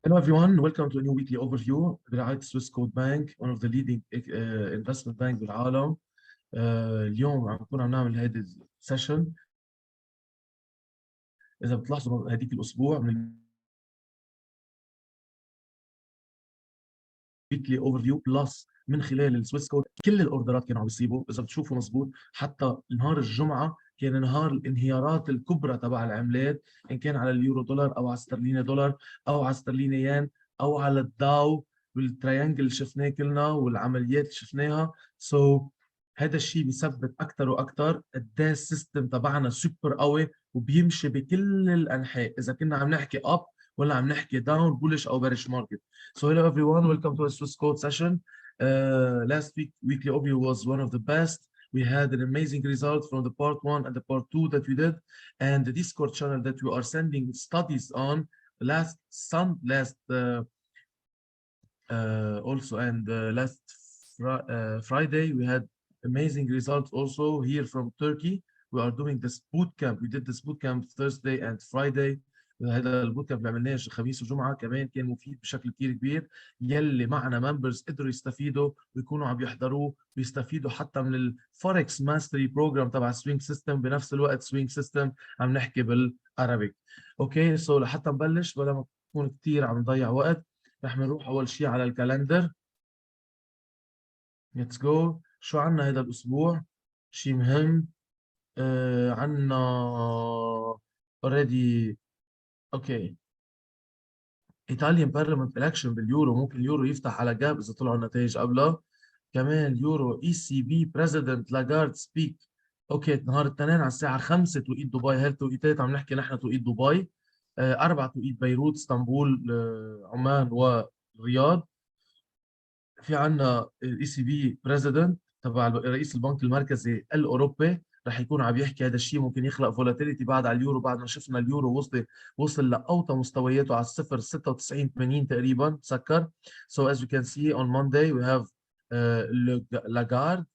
Hello everyone, welcome to a new weekly overview برعاية Swiss Code Bank, one of the leading investment bank بالعالم. اليوم عم نعمل هيدي السيشن. إذا بتلاحظوا هذيك الأسبوع من weekly overview بلس من خلال السويس كود كل الاوردرات كانوا عم يصيبوا. اذا بتشوفوا مزبوط حتى نهار الجمعه كان نهار الانهيارات الكبرى تبع العملات، ان كان على اليورو دولار او على استرليني دولار او على استرليني ين او على الداو والتريانجل اللي شفناه كلنا والعمليات اللي شفناها. هذا الشيء بيثبت اكثر واكثر قد ايه السيستم تبعنا سوبر قوي وبيمشي بكل الانحاء، اذا كنا عم نحكي اب ولا عم نحكي داون بولش او بيرش ماركت. So hello everyone, welcome to a Swiss Code session. Last week weekly overview was one of the best. We had an amazing result from the part 1 and the part 2 that we did, and the Discord channel that we are sending studies on last Friday we had amazing results also here from Turkey. We are doing this boot camp. We did this boot camp Thursday and Friday. هذا البوت كامب اللي عملناه الخميس وجمعه كمان كان مفيد بشكل كثير كبير. يلي معنا ممبرز قدروا يستفيدوا ويكونوا عم يحضروه ويستفيدوا حتى من الفوركس ماستري بروجرام تبع سوينج سيستم، بنفس الوقت سوينج سيستم عم نحكي بالعربي. اوكي لحتى نبلش بدل ما نكون كثير عم نضيع وقت، رح نروح اول شيء على الكالندر. ليتس جو. شو عنا هذا الاسبوع؟ شيء مهم. عنا اوريدي اوكي ايطاليان بارلمنت الكشن باليورو، ممكن اليورو يفتح على جاب اذا طلعوا النتائج قبلها. كمان يورو اي سي بي بريزيدنت لاغارد سبيك. اوكي نهار الاثنين على الساعه 5 توقيت دبي، هل توقيتات عم نحكي نحن توقيت دبي، 4 توقيت بيروت، اسطنبول، عمان والرياض. في عندنا الاي سي بي بريزيدنت تبع رئيس البنك المركزي الاوروبي، رح يكون عم يحكي هذا الشيء ممكن يخلق فولاتيليتي بعد على اليورو، بعد ما شفنا اليورو وصل لاوطى مستوياته على الصفر 96 80 تقريبا سكر. So as you can see on Monday we have Lagarde,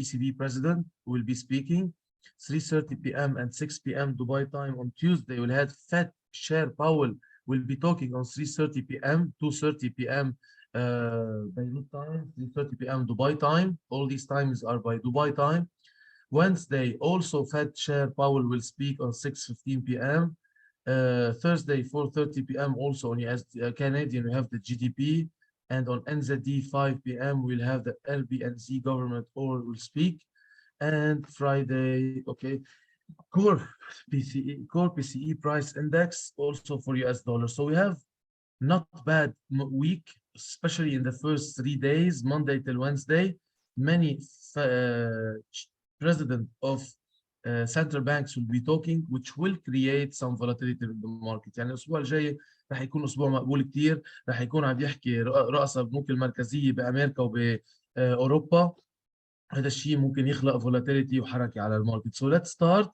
ECB president will be speaking 3:30 p.m. and 6 p.m. Dubai time. On Tuesday we'll have Fed Chair Powell will be talking on 3:30 p.m. 2:30 p.m. Beirut time, 3:30 p.m. Dubai time. All these times are by Dubai time. Wednesday, also Fed Chair Powell will speak on 6:15 p.m. Thursday, 4:30 p.m. also on Canadian, we have the GDP. And on NZD, 5 p.m. we'll have the LBNZ government or will speak. And Friday, okay, core PCE price index also for US dollar. So we have not bad week, especially in the first 3 days, Monday till Wednesday. Many president of central banks will be talking, which will create some volatility in the market. يعني الأسبوع الجاي رح يكون أسبوع مقبول كتير، رح يكون عم يحكي رؤساء البنوك المركزية بأمريكا وبأوروبا. هذا الشيء ممكن يخلق volatility وحركة على الماركت. So let's start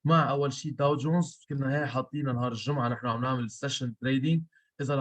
مع أول شيء داو جونز. كنا هي حاطينها نهار الجمعة نحن عم نعمل سيشن تريدينج. إذا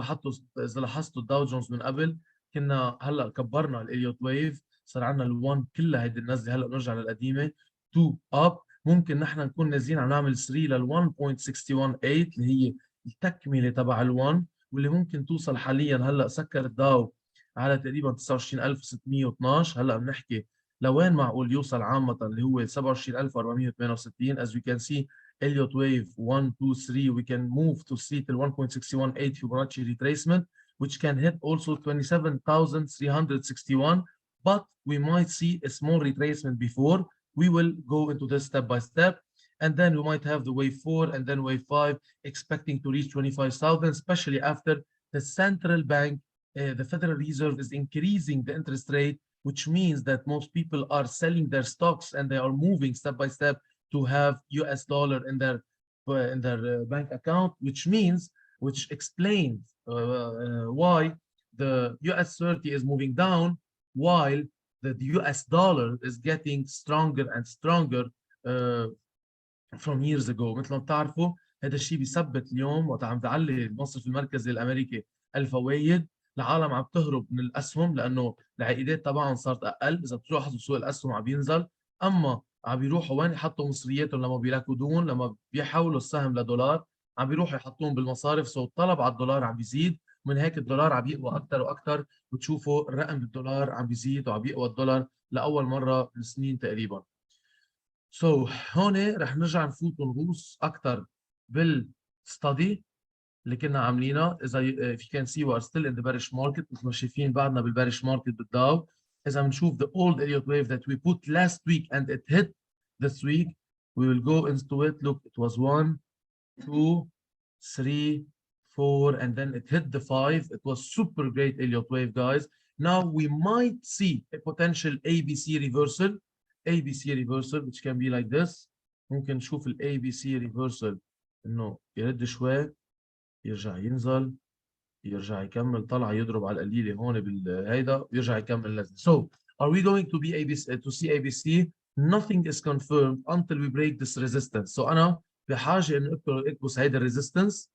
لاحظتوا الداو جونز من قبل كنا هلا كبرنا الإليوت ويف، صار عندنا ال1 كلها هيدي النزله، هلا نرجع للقديمه 2 اب. ممكن نحن نكون نازلين عم نعمل 3 لل 1.618 اللي هي التكمله تبع ال1، واللي ممكن توصل حاليا. هلا سكر الداو على تقريبا 29612. هلا بنحكي لوين معقول يوصل عامه اللي هو 27468. as we can see Elliott wave 1 2 3 we can move to see till 1.618 Fibonacci retracement, which can hit also 27,361, but we might see a small retracement before. We will go into this step by step, and then we might have the wave 4 and then wave 5, expecting to reach 25,000, especially after the central bank, the Federal Reserve is increasing the interest rate, which means that most people are selling their stocks and they are moving step by step to have US dollar in their bank account, which explains why the US 30 is moving down while the US dollar is getting stronger and stronger from years ago. مثل ما بتعرفوا هذا الشيء بيثبت اليوم وقت عم تعلي المصرف المركزي الامريكي الفوائد، العالم عم تهرب من الاسهم لانه العائدات تبعهم صارت اقل. اذا بتلاحظوا سوق الاسهم عم بينزل، اما عم بيروحوا وين يحطوا مصرياتهم لما بيركضون، لما بيحولوا السهم لدولار عم بيروحوا يحطوهم بالمصارف، سو الطلب على الدولار عم بيزيد، من هيك الدولار عم يقوى اكثر واكثر، بتشوفوا الرقم بالدولار عم بيزيد وعم يقوى الدولار لاول مره من سنين تقريبا. سو هون رح نرجع نفوت ونغوص اكثر بالستدي اللي كنا عاملينها. اذا if you can see we are still in the bearish market، مثل ما شايفين بعدنا بالبيرش ماركت بالداو. اذا بنشوف the old Elliott wave that we put last week and it hit this week, we will go into it. Look, it was 1 2 3 4 and then it hit the 5. It was super great Elliott wave, guys. Now we might see a potential ABC reversal, ABC reversal which can be like this. ممكن نشوف ال ABC reversal انه يرد شوي، يرجع ينزل، يرجع يكمل طلع، يضرب على القليله هون بالهيدا ويرجع يكمل نزل. So are we going to be ABC to see ABC? Nothing is confirmed until we break this resistance. So انا بحاجه انه اكبس هيدا الريزيستنس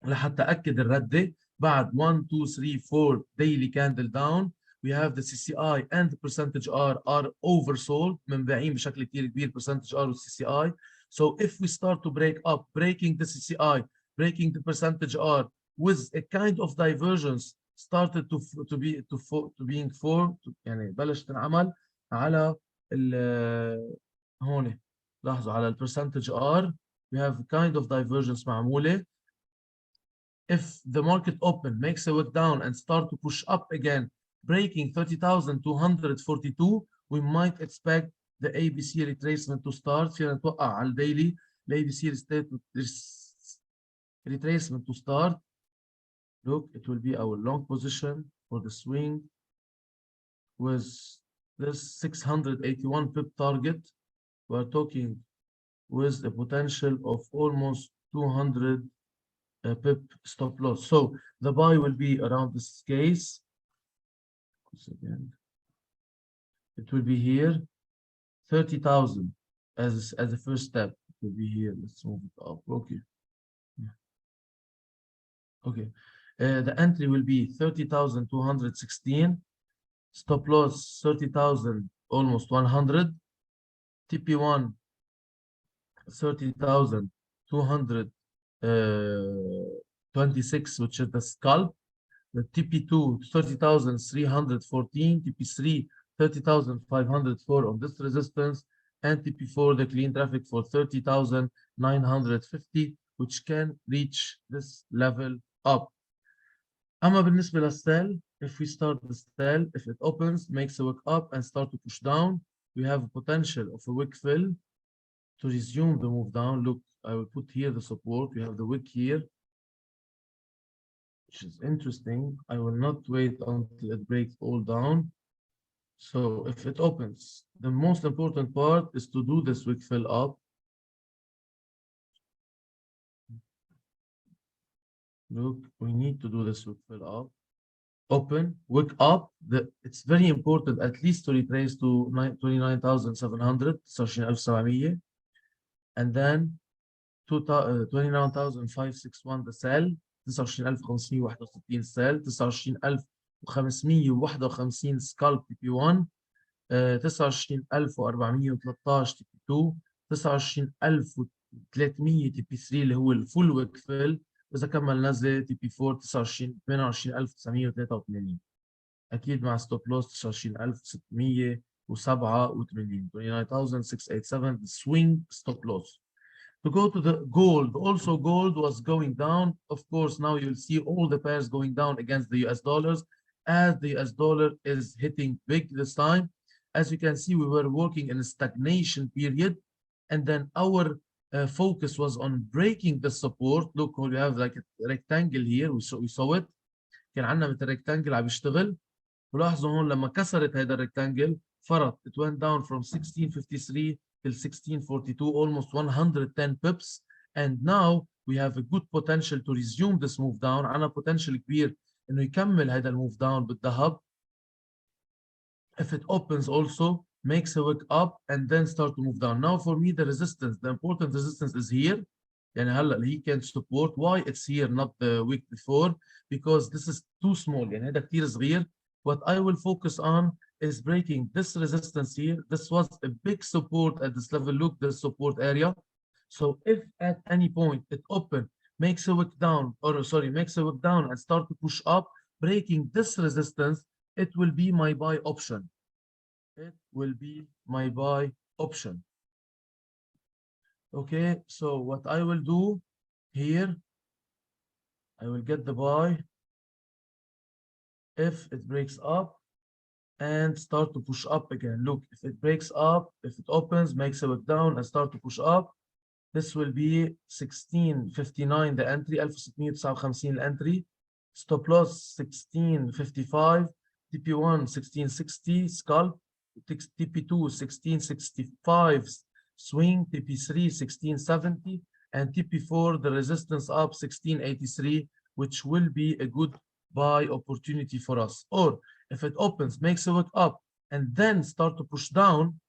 لحتى اكد الرده. بعد 1 2 3 4 daily candle down we have the CCI and the percentage R are oversold، منباعين بشكل كثير كبير percentage R و CCI. So if we start to break up, breaking the CCI, breaking the percentage R with a kind of divergence started to being formed، يعني بلش تنعمل على هون لاحظوا على البرسنتج R we have kind of divergence معموله. If the market open makes a wick down and start to push up again, breaking 30,242, we might expect the ABC retracement to start. فينا نتوقع على الديلي ال ABC retracement to start. Look, it will be our long position for the swing with this 681 pip target. We are talking with a potential of almost 200 pip stop loss. So the buy will be around this case. It will be here, 30,000 as a first step. It will be here. Let's move it up. Okay. Okay. The entry will be 30,216. Stop loss 30,000, almost 100. TP1 30,226, which is the scalp. The TP2 30,314, TP3 30,504 on this resistance, and TP4 the clean traffic for 30,950, which can reach this level up. أما بالنسبة للسell, if we start the sell, if it opens, makes a wick up and start to push down, we have a potential of a wick fill to resume the move down. Look, I will put here the support. We have the wick here, which is interesting. I will not wait until it breaks all down. So if it opens, the most important part is to do this wick fill up. Look, we need to do this wick fill up. Open, wick up. It's very important at least to retrace to 29,700, and then 29,561 the sell, 29,561 sell, 29,551 scalp TP1, 29,413 TP2, 29,300 TP3 اللي هو الفول ويك فيل، وإذا كمل نزله TP4 28,983 أكيد مع ستوب لوس 29,687 29,687 the swing stop loss. To go to the gold, also gold was going down. Of course, now you'll see all the pairs going down against the US dollars as the US dollar is hitting big this time. As you can see, we were working in a stagnation period, and then our focus was on breaking the support. Look, we have like a rectangle here. We saw it. كان عندنا مثل rectangle عم يشتغل. ولاحظوا هون لما كسرت هذا الريكتانجل فرط. It went down from 1653 till 1642, almost 110 pips, and now we have a good potential to resume this move down. عنا potential كبير إنه يكمل هذا المove down بالذهب. If it opens also, makes a wick up and then start to move down. Now for me the resistance, the important resistance is here. يعني هلا he can support. Why it's here not the week before? Because this is too small. يعني هذا كتير صغير. What I will focus on is breaking this resistance here. This was a big support at this level. Look, the support area. So if at any point it open, makes a wick down, or sorry, makes a wick down and start to push up, breaking this resistance, it will be my buy option. It will be my buy option. Okay, so what I will do here, I will get the buy if it breaks up and start to push up again. Look, if it breaks up, if it opens, makes a wick down and start to push up, this will be 1659 the entry, 1659 الانتري. Stop loss 1655, TP1 1660 scalp, TP2 1665 swing, TP3 1670, and TP4 the resistance up 1683, which will be a good buy opportunity for us. Or if it opens, makes a wick up, and then start to push down,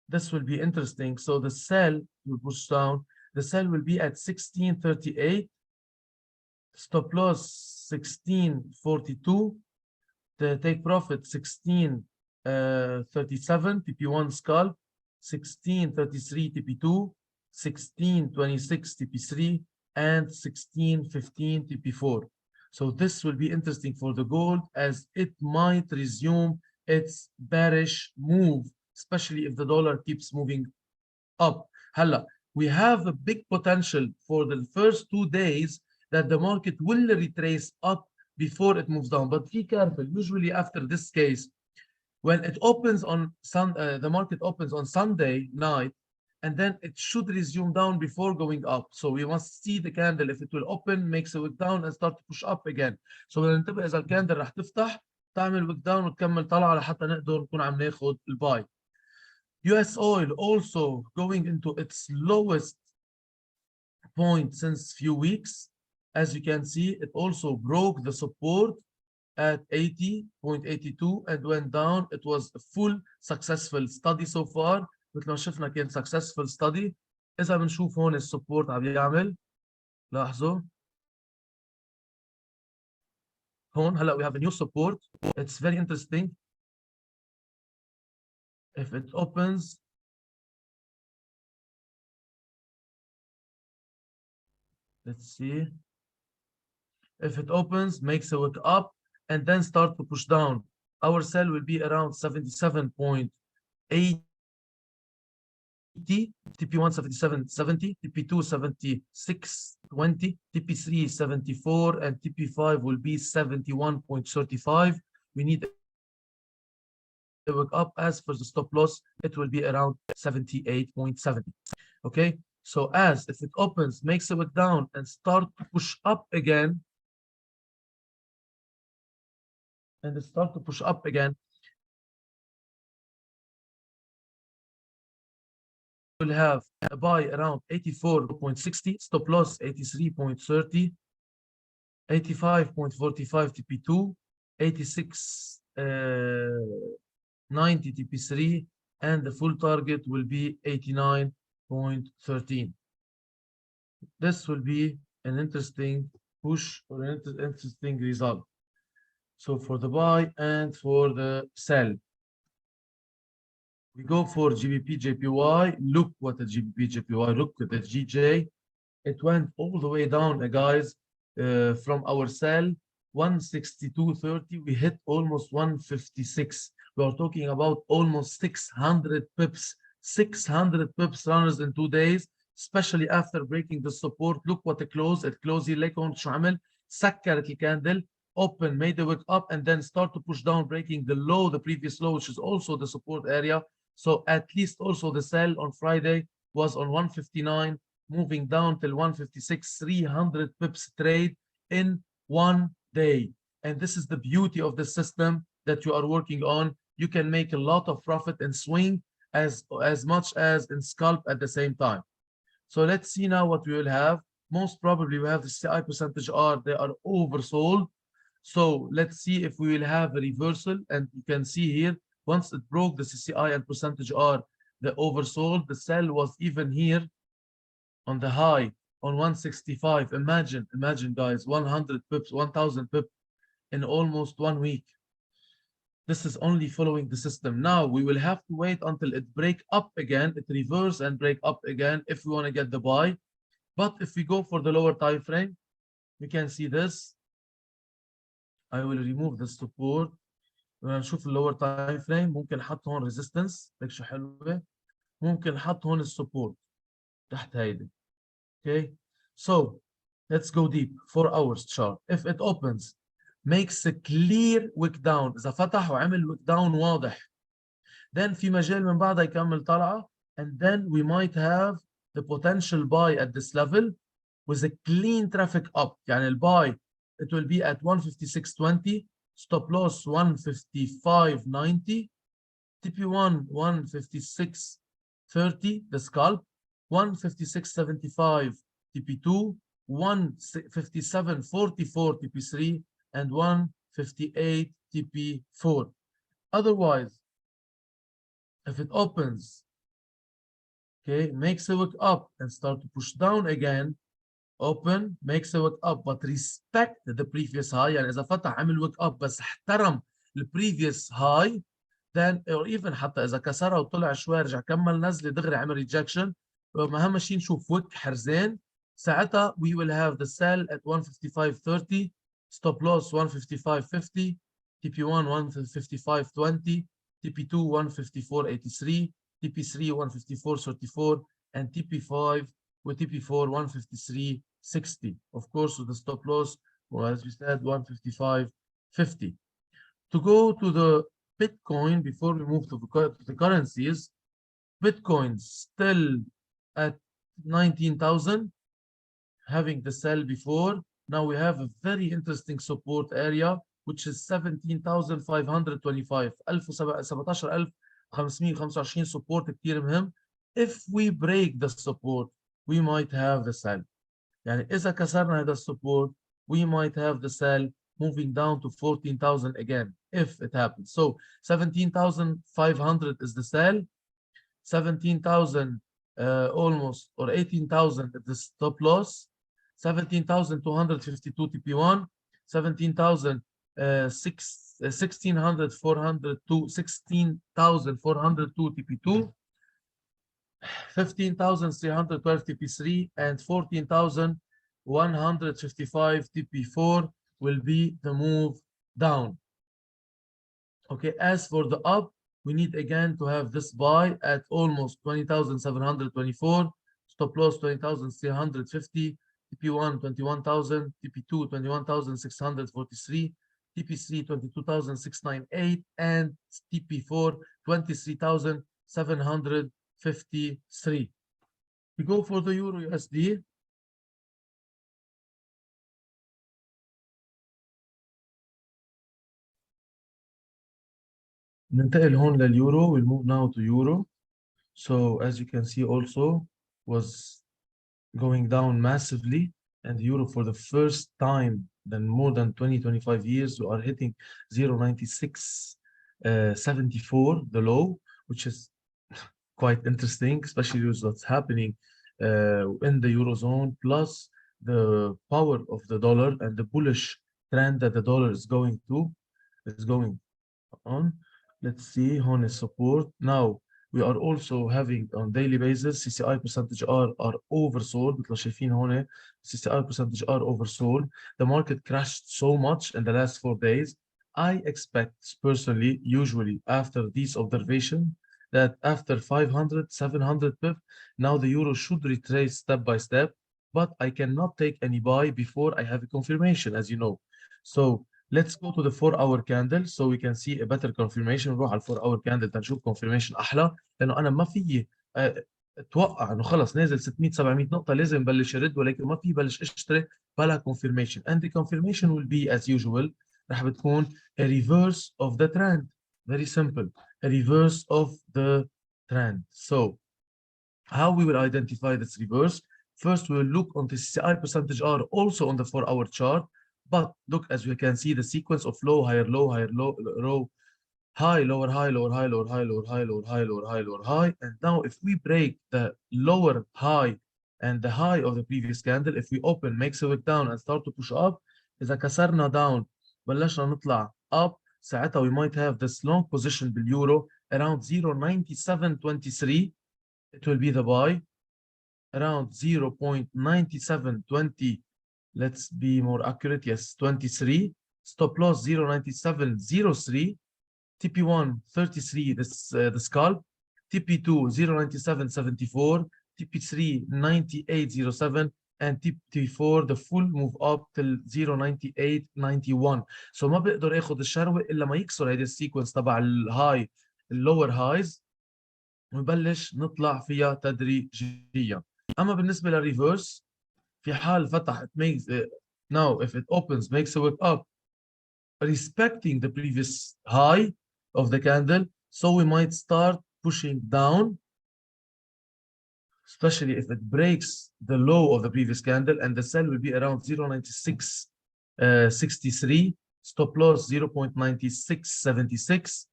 this will be interesting. So the sell will push down. The sell will be at 1638. Stop loss 1642. The take profit 1637. TP1 scalp 1633. TP2 1626. TP3 and 1615. TP4. So this will be interesting for the gold as it might resume its bearish move, especially if the dollar keeps moving up. Hala, we have a big potential for the first 2 days that the market will retrace up before it moves down. But be careful. Usually after this case, when it opens on the market opens on Sunday night, and then it should resume down before going up. So we must see the candle if it will open, makes a wick down and start to push up again. So ننتبه إذا الكاندل راح تفتح تعمل wick down وتكمل طلعة لحتى نقدر نكون عم ناخد الباي. US oil also going into its lowest point since few weeks. As you can see, it also broke the support at 80.82 and went down. It was a full successful study so far. مثل ما شفنا كان successful study. إذا بنشوف هون السبورت عم يعمل، لاحظوا هون هلا we have a new support. It's very interesting. If it opens, let's see. If it opens, makes a wick up, and then start to push down. Our sell will be around 77.80. TP1 77.70, TP2 76.20, TP3 74, and TP5 will be 71.35. We need a wick up. As for the stop loss, it will be around 78.70. Okay, so as if it opens, makes a wick down, and start to push up again, will have a buy around 84.60, stop loss 83.30, 85.45 TP2, 86.90 TP3, and the full target will be 89.13. This will be an interesting push or an interesting result. So for the buy and for the sell. We go for GBP JPY. Look what the GBP JPY, look at the GJ. It went all the way down, guys, from our sell 162.30. We hit almost 156. We are talking about almost 600 pips. 600 pips runners in 2 days, especially after breaking the support. Look what it closed. It closed here. ليكم شو عمل؟ سكرت الكاندل. Open, made the wick up, and then start to push down, breaking the low, the previous low, which is also the support area. So at least also the sell on Friday was on 159, moving down till 156, 300 pips trade in 1 day. And this is the beauty of the system that you are working on. You can make a lot of profit and swing as much as in scalp at the same time. So let's see now what we will have. Most probably we have the CI percentage R, they are oversold. So let's see if we will have a reversal, and you can see here, once it broke the CCI and percentage R, the oversold, the sell was even here on the high on 165. Imagine guys, 100 pips, 1000 pips in almost 1 week. This is only following the system. Now we will have to wait until it break up again, it reverse and break up again if we want to get the buy. But if we go for the lower time frame, we can see this. I will remove the support. نشوف اللور تايم فريم ممكن احط هون ريزيستنس ليك شو حلوه ممكن احط هون السبورت تحت هيدي. Okay, so let's go deep. 4 hours chart. If it opens, makes a clear wick down. إذا فتح وعمل wick down واضح, then في مجال من بعدها يكمل طلعة, and then we might have the potential buy at this level with a clean traffic up. يعني الbuy it will be at 156.20, stop loss 155.90, TP1 156.30, the scalp 156.75 TP2, 157.44 TP3, and 158 TP4. Otherwise, if it opens, okay, makes a wick up and start to push down again, open, makes a wick up, but respect the previous high. يعني إذا فتح عمل wick up بس احترم the previous high, then or even حتى إذا كسرها وطلع شوي رجع كمل نزلة دغري عمل rejection, أهم شيء نشوف wick حرزين. ساعتها we will have the sell at 155.30, stop loss 155.50, TP1 155.20, TP2 154.83, TP3 154.34, and TP5 with TP4 153.60. Of course, with the stop loss, well, as we said, 155.50. To go to the Bitcoin before we move to the currencies, Bitcoin still at 19,000, having the sell before. Now we have a very interesting support area, which is 17,525. 17,525 support كتير مهم. If we break the support, we might have the sell. يعني إذا كسرنا هذا support, we might have the sell moving down to 14,000 again, if it happens. So 17,500 is the sell, 17,000 almost, or 18,000 is the stop loss, 17,252 TP1, 16,402 TP2, 15,312 TP3, and 14,155 TP4 will be the move down. Okay, as for the up, we need again to have this buy at almost 20,724, stop loss 20,350, TP1 21,000, TP2 21,643, TP3 22,698, and TP4 23,753. We go for the Euro USD. ننتقل هون لليورو. We'll move now to Euro. So as you can see also was going down massively, and the Euro for the first time in more than 25 years, we are hitting 0.9674, the low, which is quite interesting, especially with what's happening in the Eurozone, plus the power of the dollar and the bullish trend that the dollar is going on. Let's see, هون is support. Now, we are also having on daily basis CCI percentage R are oversold. مثل شايفين هون CCI percentage R oversold. The market crashed so much in the last 4 days. I expect personally, usually after this observation, that after 500, 700 pip, now the euro should retrace step by step, but I cannot take any buy before I have a confirmation, as you know. So let's go to the 4-hour candle so we can see a better confirmation. نروح على 4-hour candle تنشوف confirmation أحلى، لأنه أنا ما في اتوقع إنه خلص نازل 600 700 نقطة لازم بلش يرد، ولكن ما في بلش اشتري بلا confirmation. And the confirmation will be as usual رح بتكون a reverse of the trend. Very simple, a reverse of the trend. So how we will identify this reverse? First, we will look on the CCI percentage R also on the 4-hour chart. But look, as we can see, the sequence of low, higher, low, higher, low, low, high, lower, high, lower, high, lower, high, lower, high, lower, high, lower, high, lower, high. And now if we break the lower high and the high of the previous candle, if we open, makes a wick down and start to push up, إذا كسرنا down, بلشنا نطلع up, ساعتها we might have this long position باليورو around 0.9723. It will be the buy around 0.9720. Let's be more accurate. Yes, 23. Stop loss 0.9703. TP1 33. This the scalp. TP2 0.9774. TP3 9807. And TP4 the full move up till 0.9891. So ما بقدر اخذ الشروه الا ما يكسر هيدي السيكونس تبع الهاي اللور هايز ونبلش نطلع فيها تدريجيا. اما بالنسبه للريفرس في حال فتح it makes now if it opens makes a wick up respecting the previous high of the candle, so we might start pushing down, especially if it breaks the low of the previous candle, and the sell will be around 0.9663, stop loss 0.9676,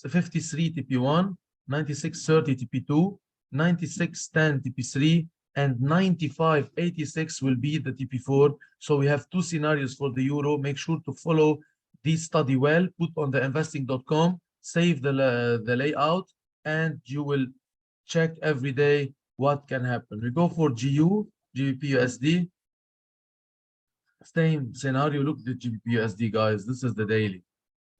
53 TP1, 9630 TP2, 9610 TP3, and 9586 will be the TP4. So we have two scenarios for the euro. Make sure to follow this study well, put on the investing.com, save the layout, and you will check every day what can happen. We go for GU, GBP/USD. Same scenario. Look at the GBP/USD, guys. This is the daily.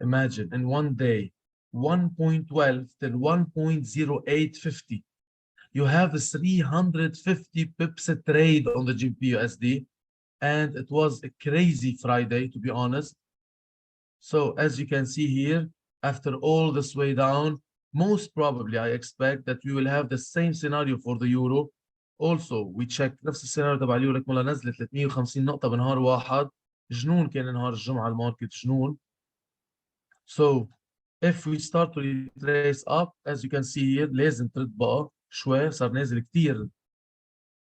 Imagine in one day, 1.12 till 1.0850. You have a 350 pips a trade on the GBP/USD, and it was a crazy Friday, to be honest. So as you can see here, after all this way down, most probably I expect that we will have the same scenario for the euro. Also, we check نفس السيناريو تبع اليورو لك نزلت 350 نقطة بنهار واحد. جنون كان نهار الجمعة الماركت جنون. So if we start to retrace up, as you can see here, لازم ترد بقى شوي، صار نازل كتير.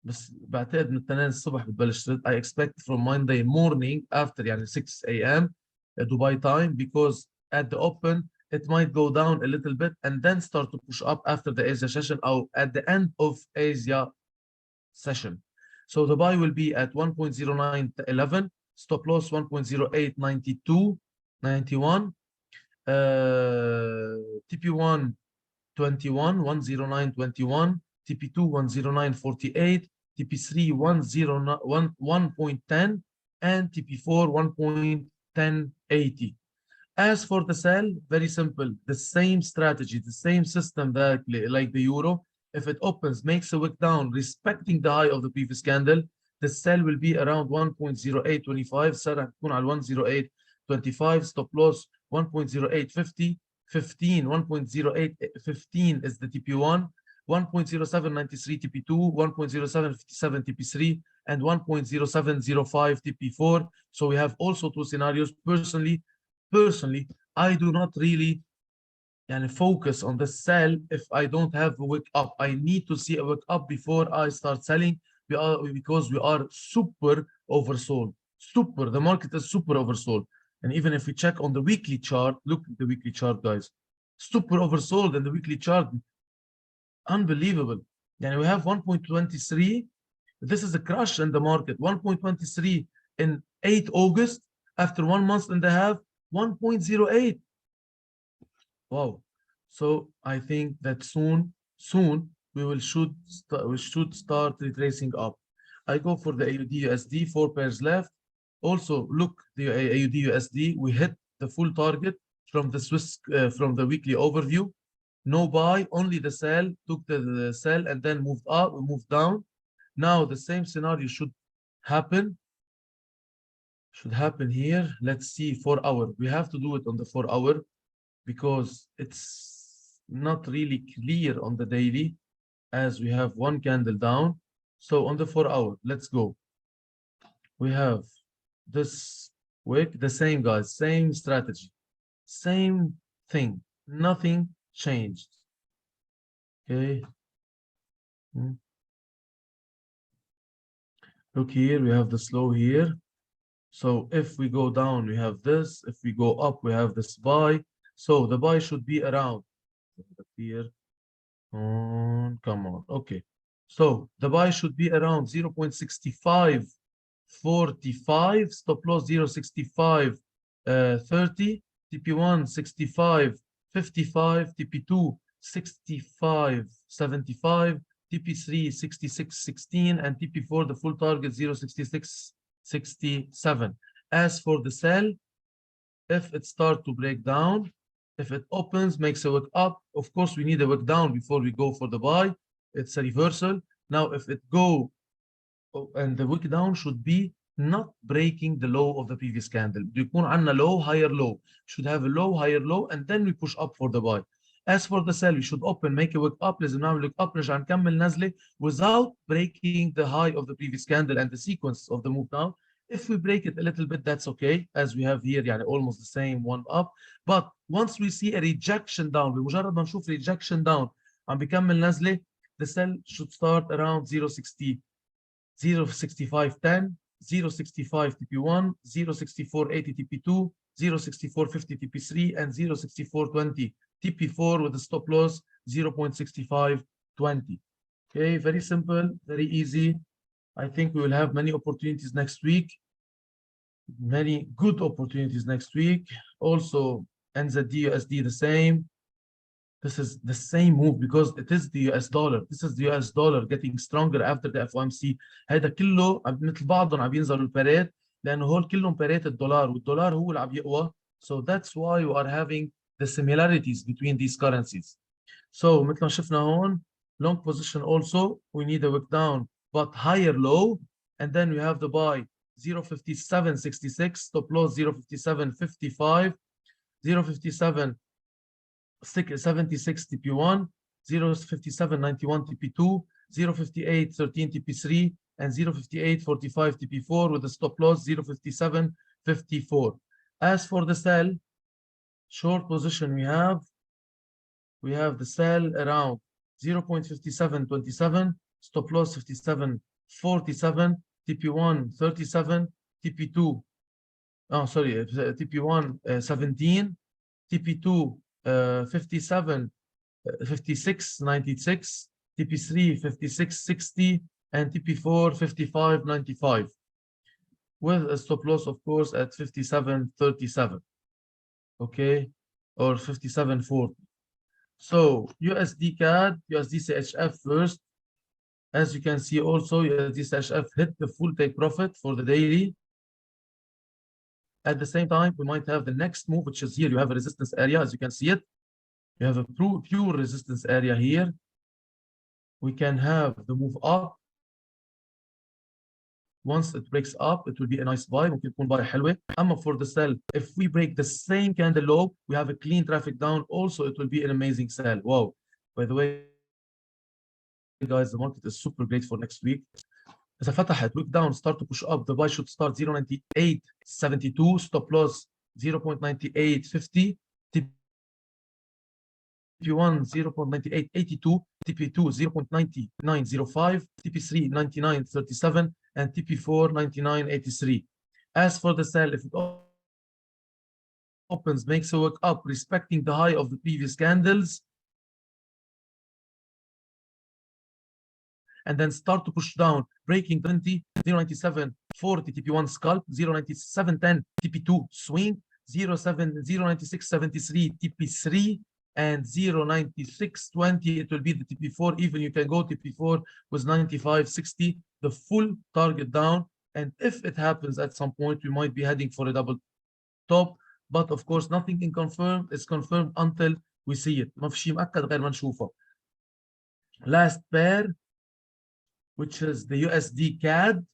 بس بعتقد من الاثنين الصبح بتبلش ترد. I expect from Monday morning after يعني 6 a.m. Dubai time, because at the open it might go down a little bit and then start to push up after the Asia session or at the end of Asia session. So the buy will be at 1.0911, stop loss 1.0892, 91. TP1 21, 10921, TP2 10948, TP3 1.10, and TP4 1.1080. As for the sell, very simple, the same strategy, the same system that like the euro. If it opens, makes a wick down, respecting the high of the previous candle, the sell will be around 1.0825. سعرها تكون على 1.0825. Stop loss 1.0850. 15, 1.0815 is the TP1, 1.0793 TP2, 1.0757 TP3, and 1.0705 TP4. So we have also two scenarios. Personally, I do not really focus on the sell if I don't have a wick up. I need to see a wick up before I start selling, because we are super oversold. The market is super oversold. And even if we check on the weekly chart, look at the weekly chart, guys. Super oversold in the weekly chart. Unbelievable. And we have 1.23. This is a crash in the market. 1.23 in 8 August. After 1 month and a half, 1.08. Wow. So I think that soon we should start retracing up. I go for the AUD/USD, 4 pairs left. Also, look, the AUD/USD, we hit the full target from the from the weekly overview. No buy, only the sell, took the sell and then moved up, moved down. Now the same scenario should happen here. Let's see, 4 hour. We have to do it on the 4 hour because it's not really clear on the daily, as we have one candle down. So on the 4 hour, let's go. We have this wick, the same, guys, same strategy, same thing, nothing changed. Okay. Look here, we have the slow here. So if we go down, we have this. If we go up, we have this buy. So the buy should be around here. Come on. Okay. So the buy should be around 0.6545, stop loss 0.65 30, TP1 65, 55, TP2 65, 75, TP3 66, 16, and TP4 the full target 066, 67. As for the sell, if it starts to break down, if it opens, makes a wick up, of course we need a wick down before we go for the buy. It's a reversal. Now if it go, and the wick down should be not breaking the low of the previous candle. بيكون عندنا low, higher low. Should have a low, higher low, and then we push up for the buy. As for the sell, we should open, make a wick up. لازم نعمل wick up, نرجع نكمل نزلة without breaking the high of the previous candle and the sequence of the move down. If we break it a little bit, that's okay, as we have here, يعني almost the same one up. But once we see a rejection down, بمجرد ما نشوف rejection down, عم بيكمل نزلة, the sell should start around 0.60. 0.6510, 0.65 TP1, 0.6480 TP2, 0.6450 TP3, and 0.6420 TP4 with a stop loss 0.6520. Okay, very simple, very easy. I think we will have many opportunities next week. Many good opportunities next week. Also, NZD, USD the same. This is the same move because it is the US dollar. This is the US dollar getting stronger after the FOMC. هذا كله مثل بعضهم عم ينزلوا البارات لأنه هول كلهم بارات الدولار والدولار هو اللي عم يقوى. So that's why we are having the similarities between these currencies. So مثل ما شفنا هون, long position also, we need a wick down but higher low, and then we have the buy 0.5766, stop loss 0.5755, 0.57 76 TP1, 0.5791 TP2, 0.5813 TP3, and 0.5845 TP4 with a stop loss 0.5754. As for the sell, short position we have the sell around 0.5727, stop loss 5747, TP1 37, TP2, TP1 17, TP2 57, 56, 96, TP3 56, 60, and TP4 55, 95, with a stop loss, of course, at 57, 37, okay, or 57, 40. So USD CAD, USD CHF first. As you can see, also USD CHF hit the full take profit for the daily. At the same time, we might have the next move, which is here. You have a resistance area, as you can see it. You have a pure resistance area here. We can have the move up. Once it breaks up, it will be a nice buy. ممكن تكون buy حلوة. أما for the sell, if we break the same candle low, we have a clean traffic down. Also, it will be an amazing sell. Wow. By the way, guys, the market is super great for next week. إذا فتحت wick down, start to push up, the buy should start 0.9872, stop loss 0.9850, TP1 0.9882, TP2 0.9905, TP3 9937, and TP4 9983. As for the sell, if it opens, makes a wick up, respecting the high of the previous candles, and then start to push down, breaking 20, 0.9740 TP1 scalp, 0.9710 TP2 swing, 0.9673 TP3, and 0.9620, it will be the TP4. Even you can go TP4 with 95.60, the full target down. And if it happens at some point, we might be heading for a double top. But of course, nothing is confirmed. It's confirmed until we see it. ما في شيء مؤكد غير ما نشوفه. Last pair, which is the USD CAD.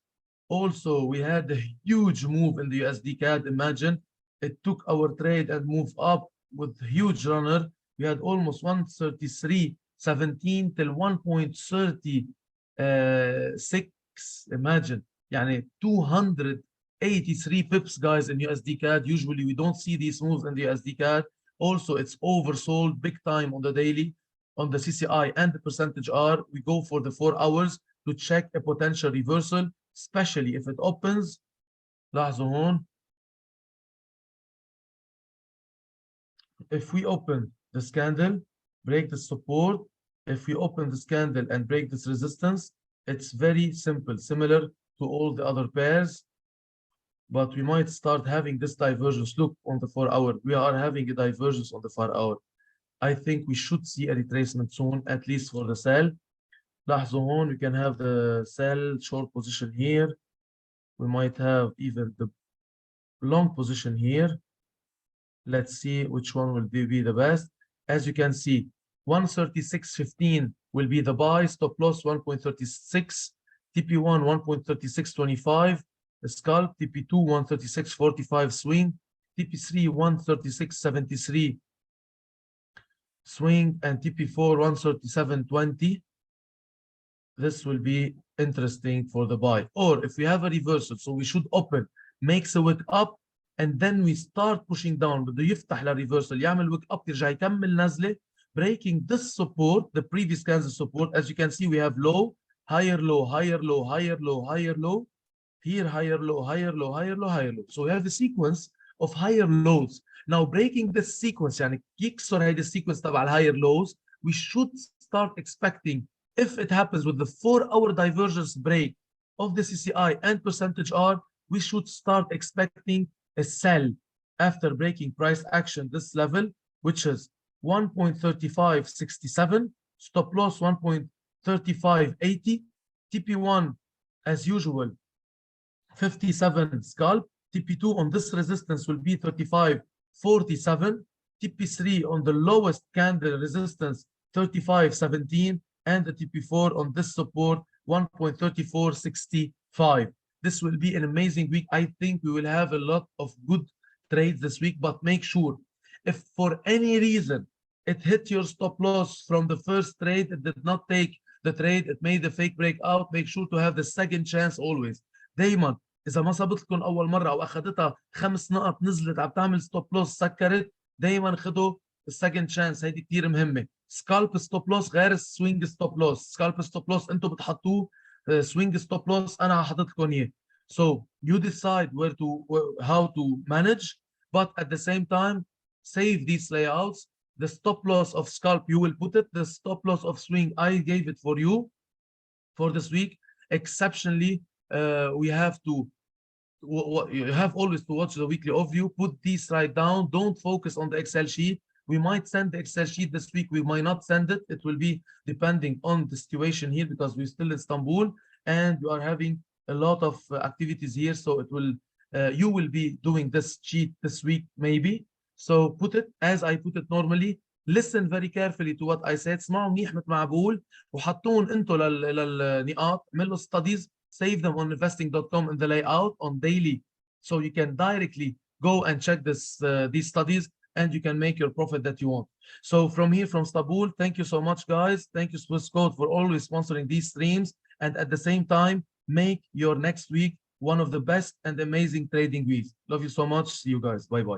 Also, we had a huge move in the USD CAD. Imagine it took our trade and moved up with huge runner. We had almost 133.17 till 1.36. Imagine, يعني 283 pips, guys, in USD CAD. Usually, we don't see these moves in the USD CAD. Also, it's oversold big time on the daily, on the CCI and the percentage R. We go for the 4 hours to check a potential reversal, especially if it opens. لاحظوا هون. If we open this candle, break the support, if we open this candle and break this resistance, it's very simple, similar to all the other pairs. but we might start having this divergence. Look on the 4-hour, we are having a divergence on the 4-hour. I think we should see a retracement soon, at least for the sell. لاحظوا هون we can have the sell short position here. We might have even the long position here. Let's see which one will be the best. As you can see, 136.15 will be the buy, stop loss 1.36, TP1 1.3625, scalp, TP2 136.45 swing, TP3 136.73 swing, and TP4 137.20. This will be interesting for the buy. Or if we have a reversal, so we should open, makes a wick up, and then we start pushing down. بده يفتح للريفرسال، يعمل wick up، يرجع يكمل نزله، breaking this support, the previous candle support. As you can see, we have low, higher low, higher low, higher low, higher low. Here, higher low, higher low, higher low, higher low. So we have a sequence of higher lows. Now breaking this sequence, يعني يكسر هيدي السيكونس تبع الهاير lows, we should start expecting, if it happens with the 4-hour divergence break of the CCI and percentage R, we should start expecting a sell after breaking price action this level, which is 1.3567, stop loss 1.3580, TP1 as usual 57 scalp, TP2 on this resistance will be 35.47, TP3 on the lowest candle resistance 35.17, and the TP4 on this support 1.3465. This will be an amazing week. I think we will have a lot of good trades this week, but make sure if for any reason it hit your stop loss from the first trade, it did not take the trade, it made the fake breakout, make sure to have the second chance always. دايما اذا ما صابت لكم اول مره او اخذتها 5 نقط نزلت عم تعمل ستوب لوس سكرت، دايما خذوا السكند شانس، هيدي كثير مهمه. سكالب ستوب لوس غير السوينج ستوب لوس. سكالب ستوب لوس انتم بتحطوه، سوينج ستوب لوس انا حاطط لكم اياه. So you decide how to manage, but at the same time save these layouts. The stop loss of scalp you will put it, the stop loss of swing I gave it for you for this week. Exceptionally, we have to, you have always to watch the weekly overview, put these right down, don't focus on the Excel sheet. We might send the Excel sheet this week, we might not send it, it will be depending on the situation here because we're still in Istanbul and we are having a lot of activities here, so it will you will be doing this sheet this week maybe. So put it as I put it normally, listen very carefully to what I said، اسمعوا منيح مثل ما بقول وحطون انتم للنقاط، اعملوا studies, save them on investing.com in the layout on daily, so you can directly go and check these studies and you can make your profit that you want. So from here, from Istanbul, thank you so much, guys. Thank you, Swissquote, for always sponsoring these streams, and at the same time, make your next week one of the best and amazing trading weeks. Love you so much. See you guys. Bye-bye.